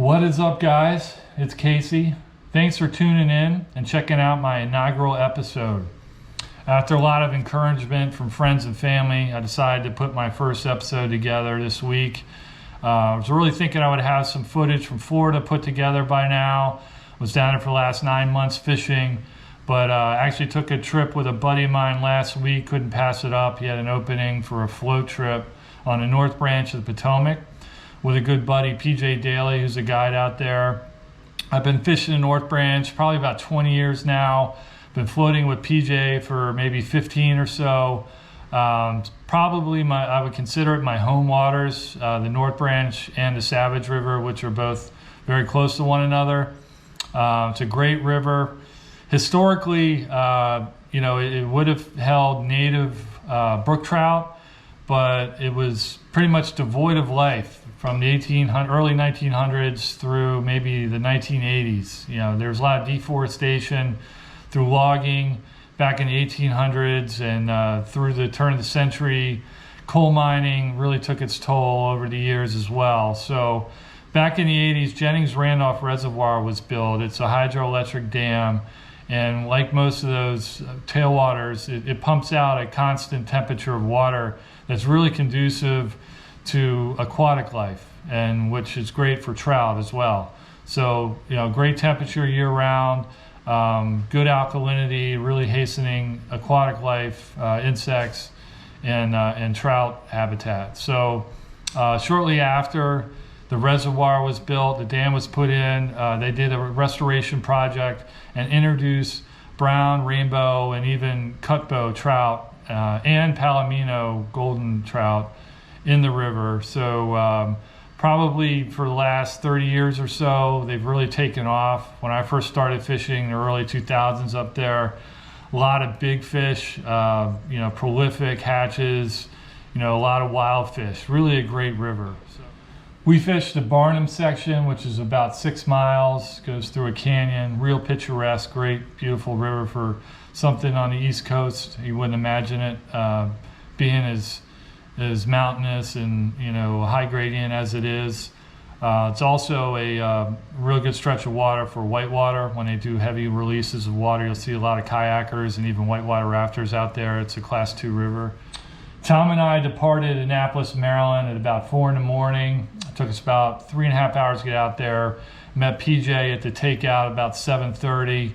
What is up, guys? It's Casey. Thanks for tuning in and checking out my inaugural episode. After a lot of encouragement from friends and family, I decided to put my first episode together this week. I was really thinking I would have some footage from Florida put together by now. I was down there for the last 9 months fishing, but I actually took a trip with a buddy of mine last week. Couldn't pass it up. He had an opening for a float trip on the North Branch of the Potomac with a good buddy, PJ Daley, who's a guide out there. I've been fishing the North Branch probably about 20 years now. Been floating with PJ for maybe 15 or so. Probably I would consider it my home waters, the North Branch and the Savage River, which are both very close to one another. It's a great river. Historically, it would have held native brook trout, but it was pretty much devoid of life from the early 1900s through maybe the 1980s. There was a lot of deforestation through logging back in the 1800s, and through the turn of the century, coal mining really took its toll over the years as well. So back in the 80s, Jennings Randolph Reservoir was built. It's a hydroelectric dam, and like most of those tailwaters, it pumps out a constant temperature of water that's really conducive to aquatic life, and which is great for trout as well. So great temperature year round, good alkalinity, really hastening aquatic life, insects, and trout habitat. So shortly after the reservoir was built, the dam was put in, they did a restoration project and introduced brown, rainbow, and even cutbow trout and palomino golden trout in the river. So probably for the last 30 years or so, they've really taken off. When I first started fishing in the early 2000s up there, a lot of big fish, prolific hatches, a lot of wild fish, really a great river. So we fished the Barnum section, which is about 6 miles, goes through a canyon, real picturesque, great, beautiful river for something on the East Coast. You wouldn't imagine it being as mountainous and high gradient as it is. It's also a real good stretch of water for whitewater. When they do heavy releases of water, you'll see a lot of kayakers and even whitewater rafters out there. It's a Class 2 river. Tom and I departed Annapolis, Maryland at about 4 in the morning. It took us about 3.5 hours to get out there. Met PJ at the takeout about 7:30.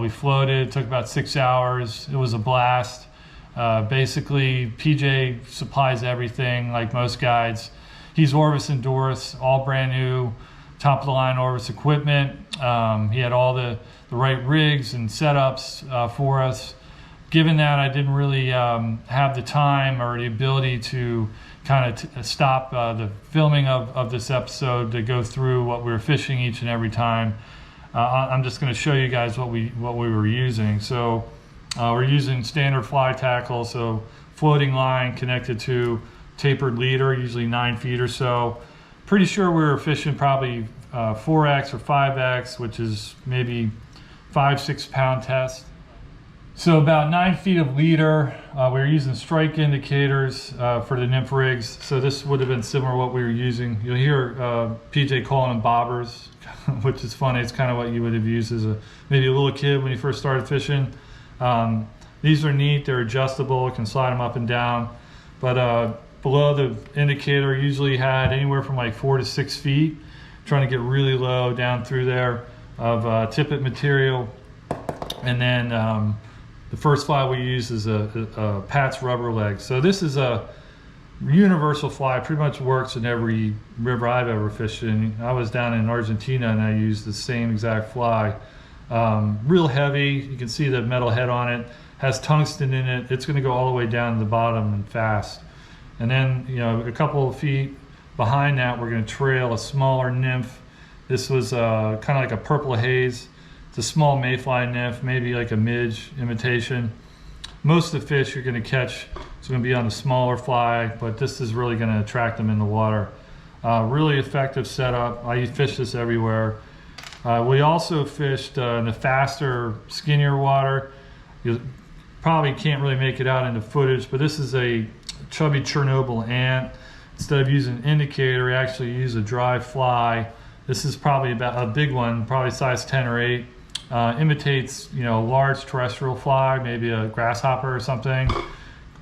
We floated, it took about 6 hours. It was a blast. Basically, PJ supplies everything like most guides. He's Orvis and Doris, all brand new, top of the line Orvis equipment. He had all the right rigs and setups for us. Given that I didn't really have the time or the ability to kind of stop the filming of this episode to go through what we were fishing each and every time, I'm just going to show you guys what we were using. So we're using standard fly tackle, so floating line connected to tapered leader, usually 9 feet or so. Pretty sure we were fishing probably 4X or 5X, which is maybe 5-6 pound test. So about 9 feet of leader. We were using strike indicators for the nymph rigs. So this would have been similar to what we were using. You'll hear PJ calling them bobbers, which is funny. It's kind of what you would have used as maybe a little kid when you first started fishing. These are neat, they're adjustable, you can slide them up and down, but below the indicator usually had anywhere from like 4 to 6 feet, trying to get really low down through there of tippet material. And then the first fly we use is a Pat's rubber leg. So this is a universal fly, pretty much works in every river I've ever fished in. I was down in Argentina and I used the same exact fly. Real heavy, you can see the metal head on it, has tungsten in it. It's going to go all the way down to the bottom and fast. And then a couple of feet behind that, we're going to trail a smaller nymph. This was kind of like a purple haze. It's a small mayfly nymph, maybe like a midge imitation. Most of the fish you're going to catch is going to be on a smaller fly, but this is really going to attract them in the water. Really effective setup. I fish this everywhere. We also fished in the faster, skinnier water. You probably can't really make it out in the footage, but this is a chubby Chernobyl ant. Instead of using an indicator, we actually use a dry fly This is probably about a big one, probably size 10 or 8. Imitates, you know, a large terrestrial fly, maybe a grasshopper or something,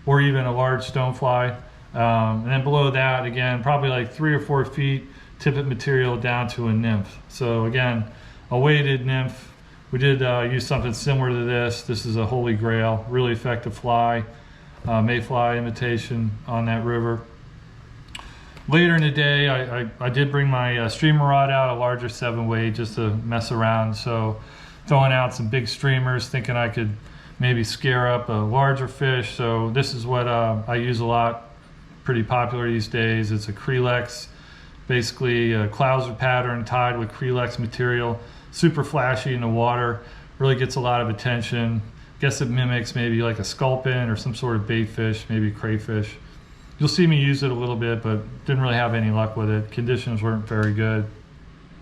or even a large stonefly. And then below that, again, probably like 3 or 4 feet, tippet material down to a nymph. So again, a weighted nymph. We did use something similar to this. This is a holy grail, really effective fly, mayfly imitation on that river. Later in the day, I did bring my streamer rod out, a larger 7-weight, just to mess around. So throwing out some big streamers, thinking I could maybe scare up a larger fish. So this is what I use a lot, pretty popular these days. It's a Crelex, basically a clouser pattern tied with Crelex material, super flashy in the water, really gets a lot of attention. Guess it mimics maybe like a sculpin or some sort of bait fish, maybe crayfish. You'll see me use it a little bit, but didn't really have any luck with it. Conditions weren't very good.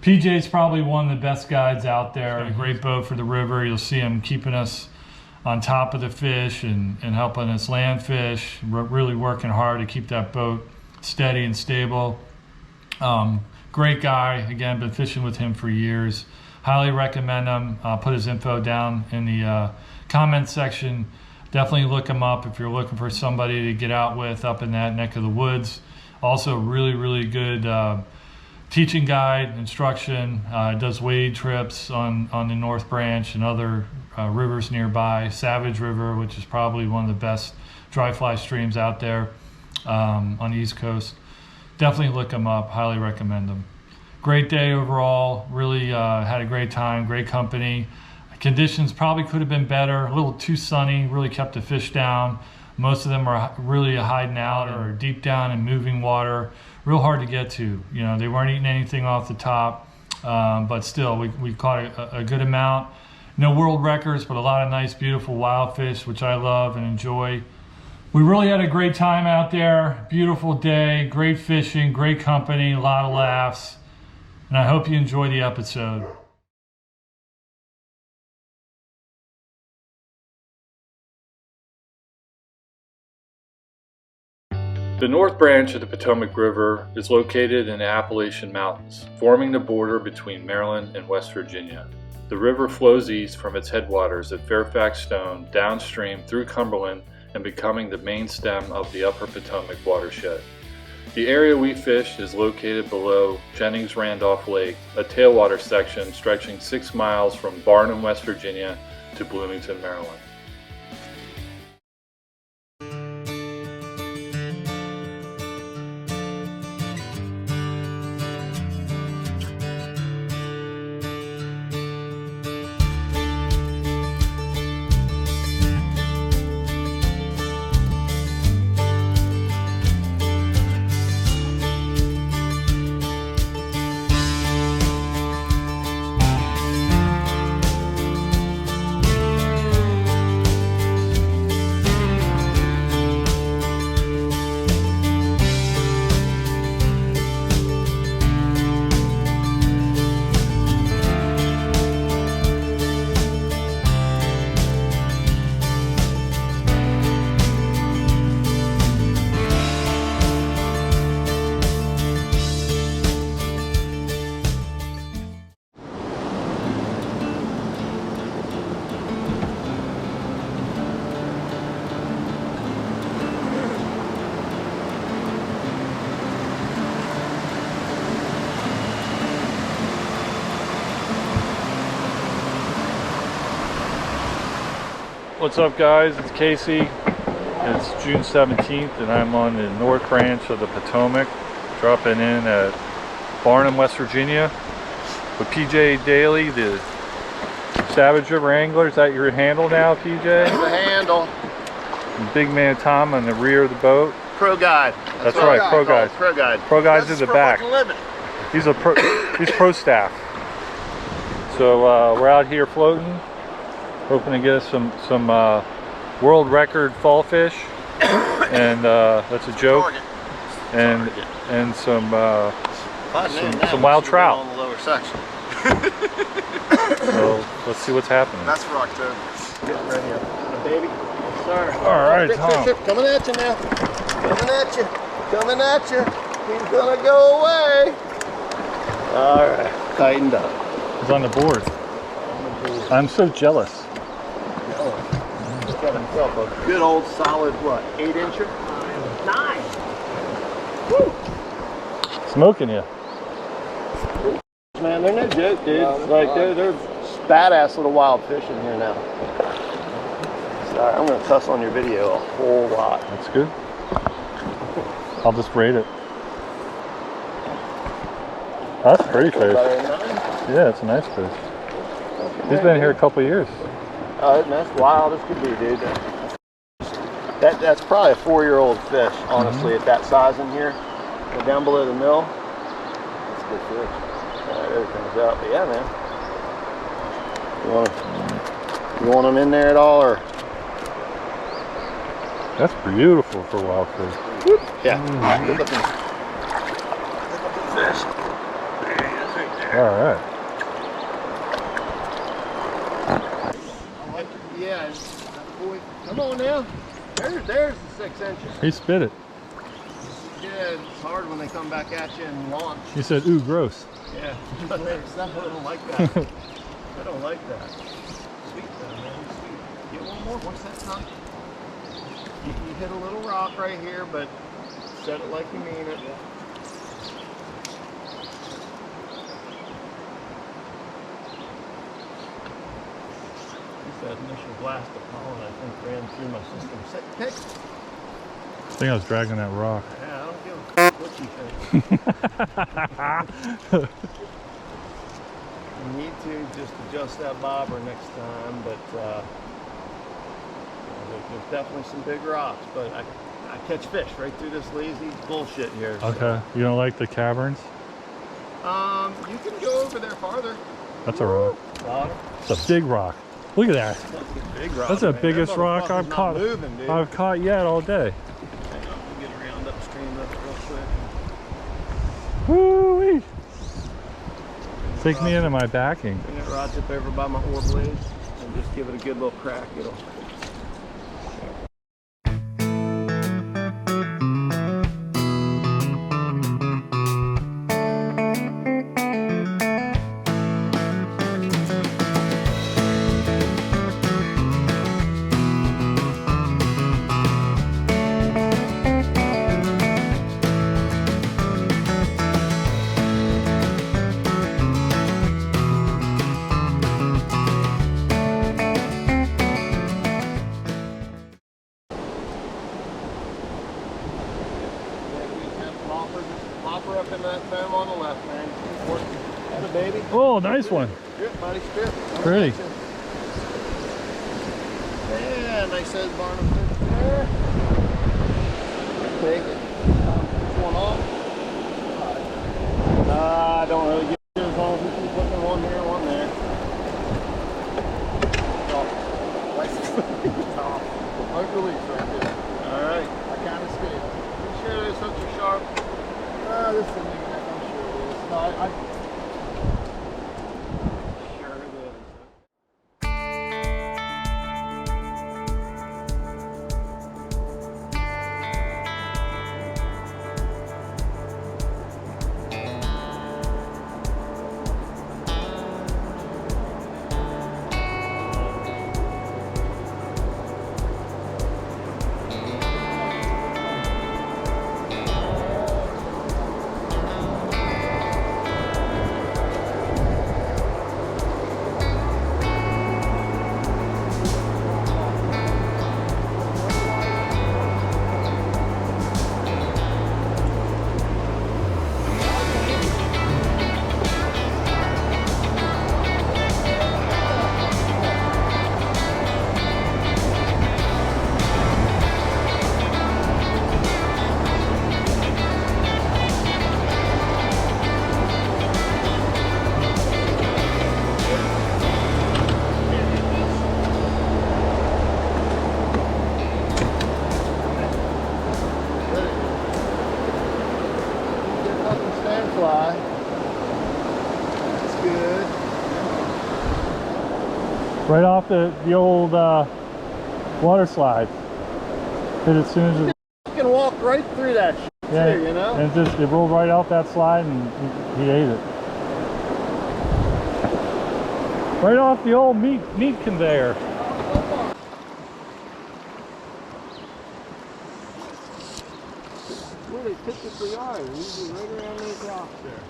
PJ's probably one of the best guides out there. A great boat for the river. You'll see him keeping us on top of the fish and helping us land fish. Really working hard to keep that boat steady and stable. Great guy. Again, been fishing with him for years. Highly recommend him. I'll put his info down in the comment section. Definitely look him up if you're looking for somebody to get out with up in that neck of the woods. Also really good teaching guide, instruction. Does wade trips on the North Branch and other rivers nearby. Savage River, which is probably one of the best dry fly streams out there on the East Coast. Definitely look him up. Highly recommend him. Great day overall. Really had a great time, great company. Conditions probably could have been better. A little too sunny, really kept the fish down. Most of them are really hiding out or deep down in moving water. Real hard to get to. You know, they weren't eating anything off the top, but still, we caught a good amount. No world records, but a lot of nice, beautiful wild fish, which I love and enjoy. We really had a great time out there. Beautiful day, great fishing, great company, a lot of laughs. And I hope you enjoy the episode. The North Branch of the Potomac River is located in the Appalachian Mountains, forming the border between Maryland and West Virginia. The river flows east from its headwaters at Fairfax Stone downstream through Cumberland and becoming the main stem of the Upper Potomac watershed. The area we fished is located below Jennings-Randolph Lake, a tailwater section stretching 6 miles from Barnum, West Virginia to Bloomington, Maryland. What's up, guys? It's Casey. It's June 17th and I'm on the North Branch of the Potomac, dropping in at Barnum, West Virginia with PJ Daley, the Savage River Angler. Is that your handle now, PJ? That's the handle. And Big Man Tom on the rear of the boat. Pro Guide. That's right, Pro Guide. Pro Guide. Pro Guide's in the back. He's pro staff. So we're out here floating, hoping to get us some world record fall fish, and that's a joke, and some wild trout. On the lower section. So let's see what's happening. That's for October. Getting ready up, baby. Yes, sir. All right, Tom. Coming at you now. Coming at you. Coming at you. He's gonna go away. All right, tightened up. It's on the board. I'm so jealous. He's got himself a good old solid, what, 8-incher? 9. Woo! Smoking you. Man, they're no joke, dude. Like, they're badass little wild fish in here now. Sorry, I'm gonna cuss on your video a whole lot. That's good. I'll just rate it. That's a pretty fish. Yeah, it's a nice fish. He's been here a couple of years. Oh, that's wild as could be, dude. That's probably a 4-year-old fish, honestly, at that size in here. Go down below the mill. That's a good fish. There it comes out. But yeah, man. You want them in there at all, or? That's beautiful for wild fish. Yeah. Good looking fish. There he is, right there. All right. Yeah, boy, come on now. There's the 6 inches. He spit it. Yeah, it's hard when they come back at you and launch. He said, ooh, gross. Yeah, I don't like that. I don't like that. Sweet though, man, sweet. Get one more, watch that tongue. You hit a little rock right here, but set it like you mean it. That initial blast of pollen, I think, ran through my system. I Kick. think I was dragging that rock. Yeah, I don't give a what you think. You need to just adjust that bobber next time, but there's definitely some big rocks. But I catch fish right through this lazy bullshit here. So. Okay. You don't like the caverns? You can go over there farther. That's a rock. It's a big rock. Look at that. That's a big rock. That's the man. biggest rock I've caught. Moving, dude. I've caught yet all day. Hang on, we'll get around upstream real quick. Woo-wee. Take me into my backing. Bring that rod tip over by my oar blades and just give it a good little crack. It'll. Hopper up in that foam on the left, man. That's a baby. Oh, nice one. Strip, buddy, strip. Pretty. Yeah, nice size Barnum fish there. Take it. One off. I don't really get it as long as we keep putting one here, one there. Hook release right there. Alright. I kind of scale. You sure those hooks are sharp? This is a new neck, I'm sure it is. No, sure it is. Fly. That's good. Right off the old water slide. Hit it as soon as it... You can walk right through that shit Yeah, too, you know? and it rolled right off that slide and he ate it. Right off the old meat conveyor. Where they typically are, they're usually right around those rocks there.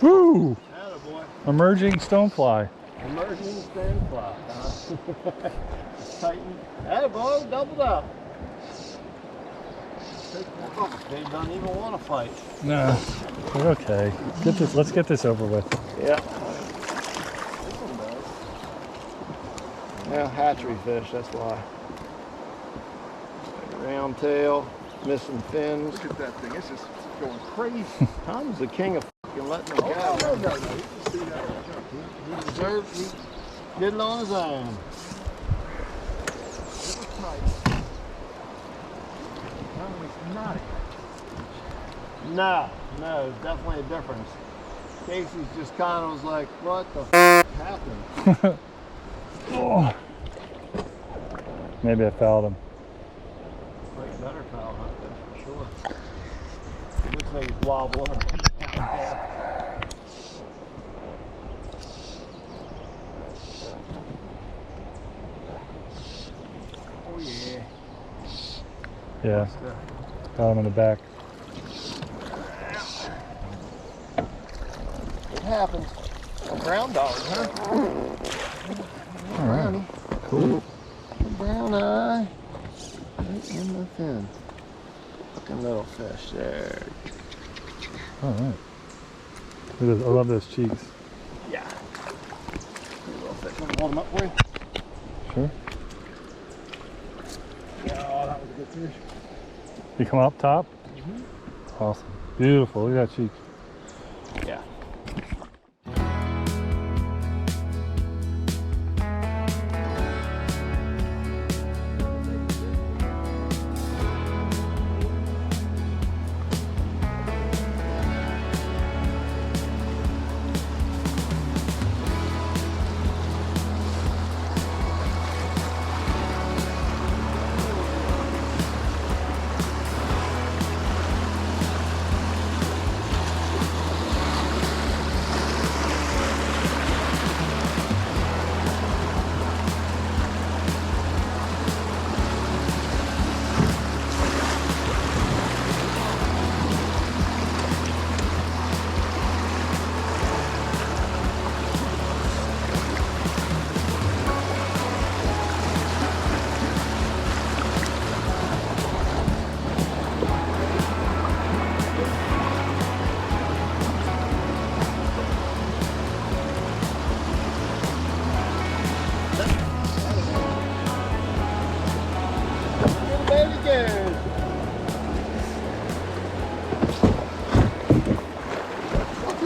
Woo! Attaboy. Emerging stonefly. Emerging stonefly, huh? Tighten. Attaboy, doubled up. They don't even want to fight. No, we're okay. Get this. Let's get this over with. Yeah. This one does. Yeah, hatchery fish, that's why. Round tail, missing fins. Look at that thing, it's just going crazy. Tom's the king of fucking letting them go. No. You can see that. He deserves, he did it on his own. It was nice. That was naughty. No, definitely a difference. Casey's just kind of was like, what the f happened? Oh. Maybe I fouled him. Like better foul hunt there for sure. It looks like he's wobbling. Oh yeah. Yeah, got him in the back. It happens. A brown dog, huh? All right. Cool. A brown eye. Right in the fin. Fucking little fish there. All right. I love those cheeks. Yeah. Little fish. Want to hold them up for you? Sure. Yeah, oh, that was a good fish. You come up top? Awesome. Beautiful. Look at that cheek. Yeah.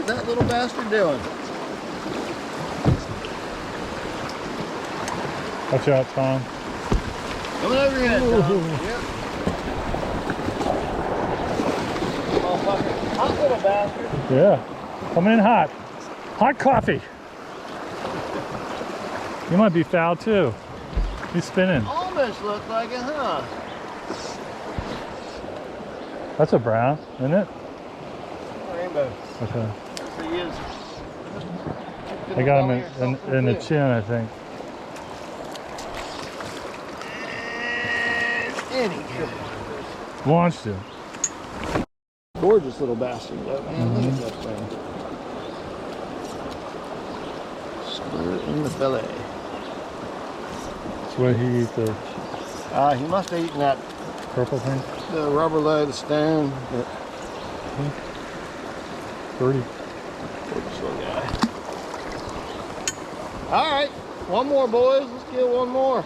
That little bastard doing? Watch out, Tom. Coming over your head, Tom. Yep. Motherfucker. Hot little bastard. Yeah. Coming in hot. Hot coffee. You might be foul too. He's spinning. Almost looked like it, huh? That's a brown, isn't it? Rainbow. Okay. So he is. I got him in the chin, I think. Any good. Launched him. Gorgeous little bastard, though, man. Look at that thing. Split in the fillet. That's where he eat the He must have eaten that, purple thing. the rubber load of stone. But Birdie. gorgeous little guy. All right, one more, boys. Let's get one more.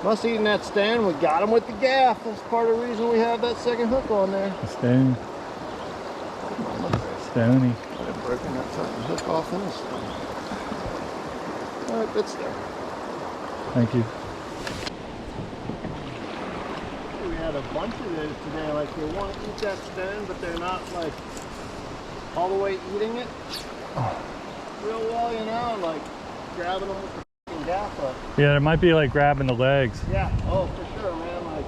Must have eaten that stone. We got him with the gaff. That's part of the reason we have that second hook on there. Stone. Stony. I'd have broken that fucking hook off in this thing. All right, that's there. Thank you. We had got a bunch of those today. Like they want to eat that stone, but they're not like all the way eating it real well, you know, like grabbing them with the f***ing gaff up. Yeah, it might be like grabbing the legs. Yeah, oh for sure, man. Like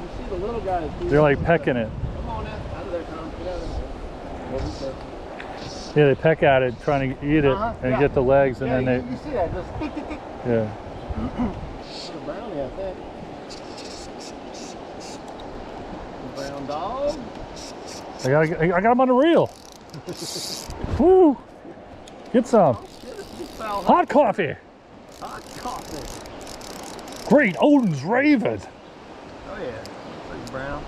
you see the little guys. They're like pecking it. Come on out of there, Tom. Get out of there. What is that? Yeah, they peck at it, trying to eat it and get the legs, and yeah, then you see that? Just tick, tick, tick. yeah. It's a brownie, I think. Brown dog. I got him on the reel. Woo! Get some hot coffee. Hot coffee. Great, Odin's Raven. Oh yeah, pretty brown.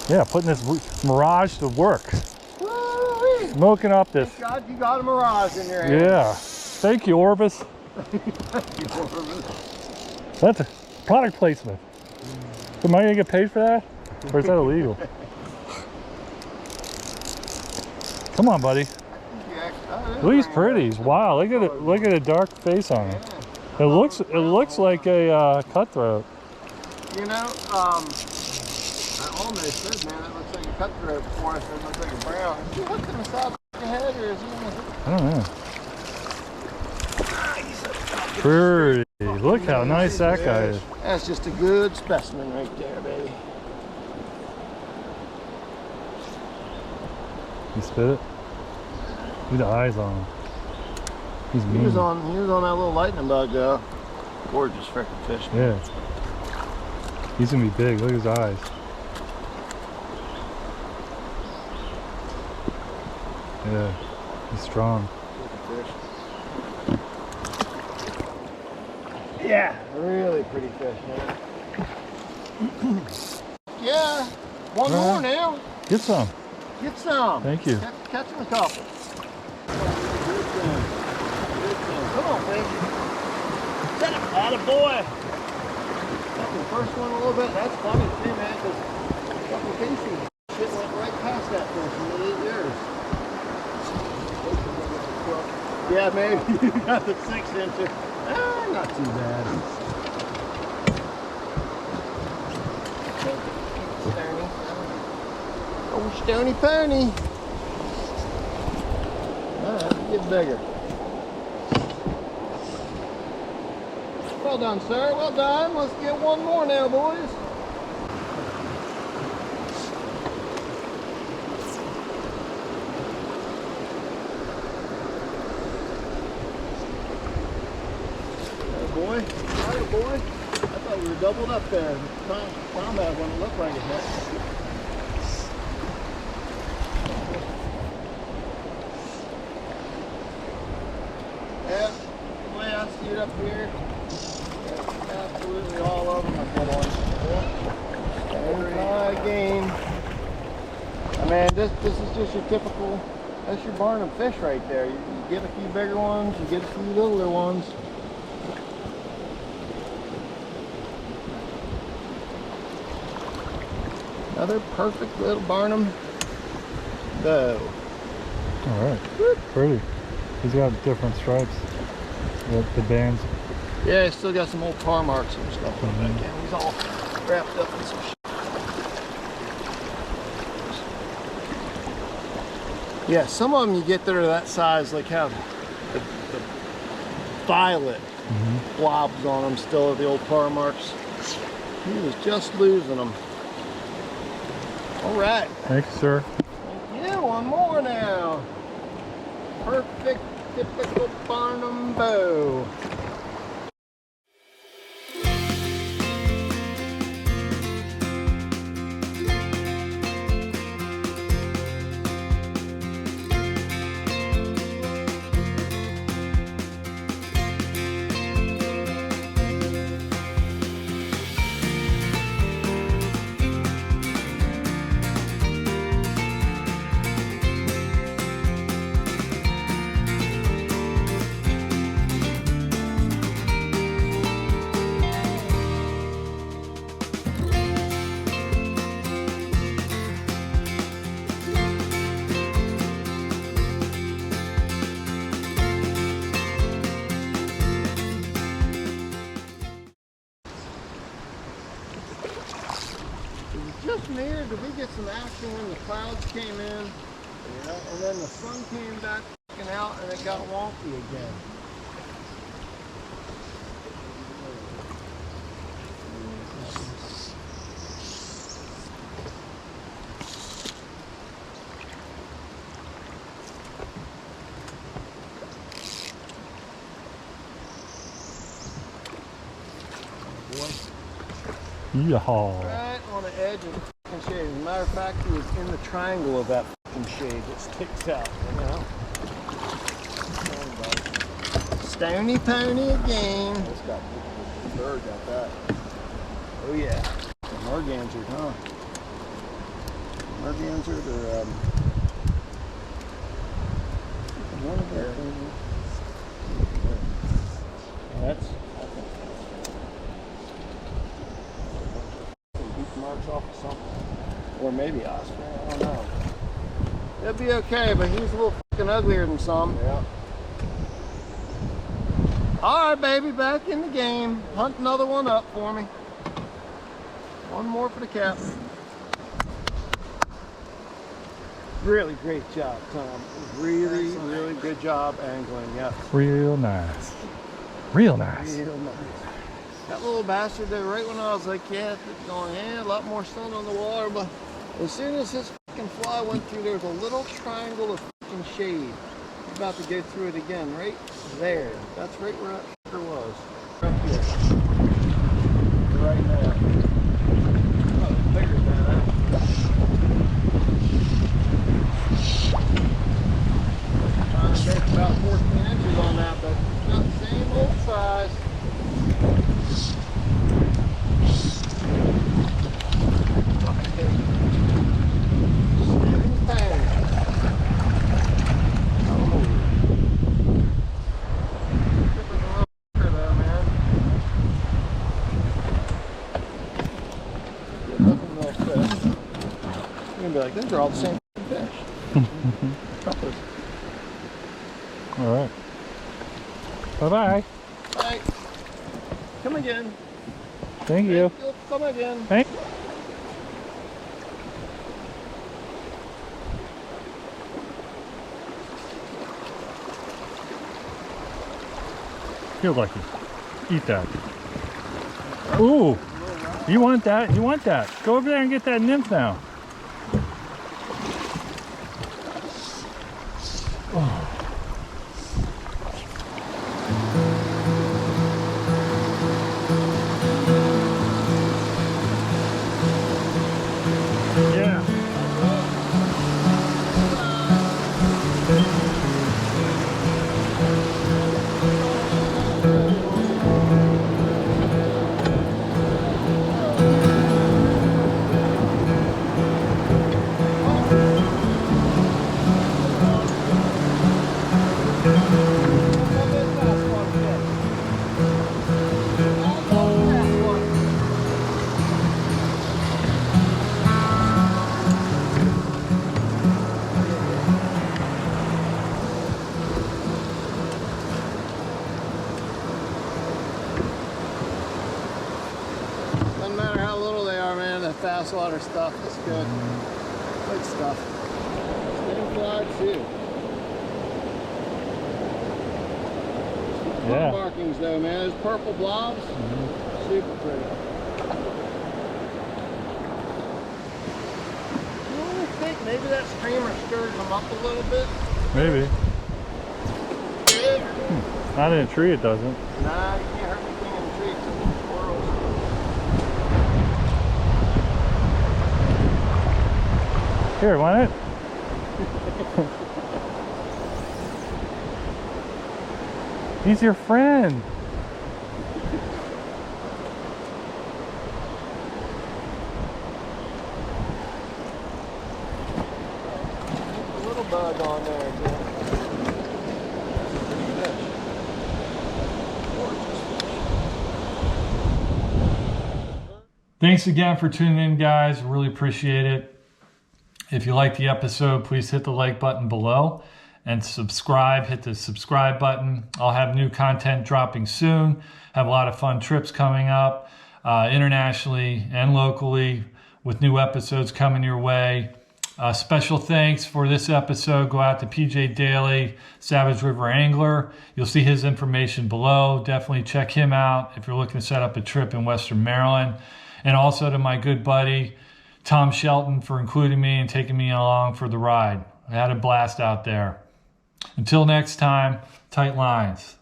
Yeah, putting this Mirage to work. Woo-wee. Smoking up this. Thank God you got a Mirage in your hand. Yeah. Thank you, Orbis. That's a product placement. Am I gonna get paid for that? Or is that illegal? Come on, buddy. Look, he's pretty. He's wild. Look at it. Look at the dark face on him. It looks like a cutthroat. You know, I almost said, man, that looks like a cutthroat before I said it looks like a brown. Is he hooking the side of the head, or is he gonna hook? I don't know. Pretty. Look how nice that guy is. That's just a good specimen right there, baby. You spit it? Look at the eyes on him. He's mean. He was on that little lightning bug though. Gorgeous freaking fish, man. Yeah. He's gonna be big. Look at his eyes. Yeah. He's strong. Fish. Yeah, really pretty fish, man. Yeah, one more now. Get some. Get some. Thank you. Catch him a couple. Come on, baby. Set him. Attaboy. That's the first one a little bit. That's funny too, man, because fucking Casey shit went right past that fish and it ate yours. Yeah, maybe you got the 6-incher. Not too bad. Stony. Oh, stony pony. Alright, get bigger. Well done, sir. Well done. Let's get one more now, boys. Boy, right, boy. I thought we were doubled up there. Combat wouldn't look like it yet. Yeah, the way I see it up here, that's absolutely all over my good one. Every high game. I mean, this is just your typical, that's your Barnum fish right there. You get a few bigger ones, you get a few littler ones. Another perfect little Barnum bow. All right. Pretty. He's got different stripes. The bands. Yeah, he's still got some old tar marks and stuff on that can. He's all wrapped up in some shit. Yeah, some of them you get that are that size, like have the violet blobs on them still, the old tar marks. He was just losing them. All right. Thank you, sir. Thank you. One more now. Perfect, typical Barnum bow. action here? Did we get some action when the clouds came in? Yeah. And then the sun came back out and it got wonky again. Yeehaw. Right on the edge of the fucking shade. As a matter of fact, he was in the triangle of that fucking shade that sticks out, you know? Stony pony again. This got the bird got that. Oh yeah. The merganser, huh? Merganser or one of their that's marks off of something. Or maybe Oscar, I don't know. It'll be okay, but he's a little fucking uglier than some. Yeah. Alright, baby, back in the game. Hunt another one up for me. One more for the captain. Really great job, Tom. Really, really good job angling, yes. Real nice. Real nice. Real nice. That little bastard there, right when I was like, yeah, going, yeah, a lot more sun on the water, but as soon as his fucking fly went through, there was a little triangle of fucking shade. He's about to go through it again, right there. That's right where that fucker was. Right here. Right there. Oh, it's bigger than that. Trying to take about 14 inches on that, but it's not the same old size. Be like, these are all the same fish. All right. Bye-bye. Bye. Come again. Thank you. Come again. Thank Here, Lucky. Eat that. Ooh. You want that? You want that? Go over there and get that nymph now. Oh. Yeah. Fast water stuff, it's good. Good stuff. Same fly too. Yeah. Markings though, man. Those purple blobs, super pretty. You really think maybe that streamer stirred them up a little bit? Maybe. Not in a tree, it doesn't. Nah, you can't hurt anything in a tree except for squirrels. Here, want it? He's your friend. A little bug on there, dude. Thanks again for tuning in, guys. Really appreciate it. If you like the episode, please hit the like button below and subscribe. Hit the subscribe button. I'll have new content dropping soon. Have a lot of fun trips coming up internationally and locally. with new episodes coming your way. Special thanks for this episode go out to PJ Daley, Savage River Angler. You'll see his information below. Definitely check him out if you're looking to set up a trip in Western Maryland. And also to my good buddy, Tom Shelton, for including me and taking me along for the ride. I had a blast out there. Until next time, tight lines.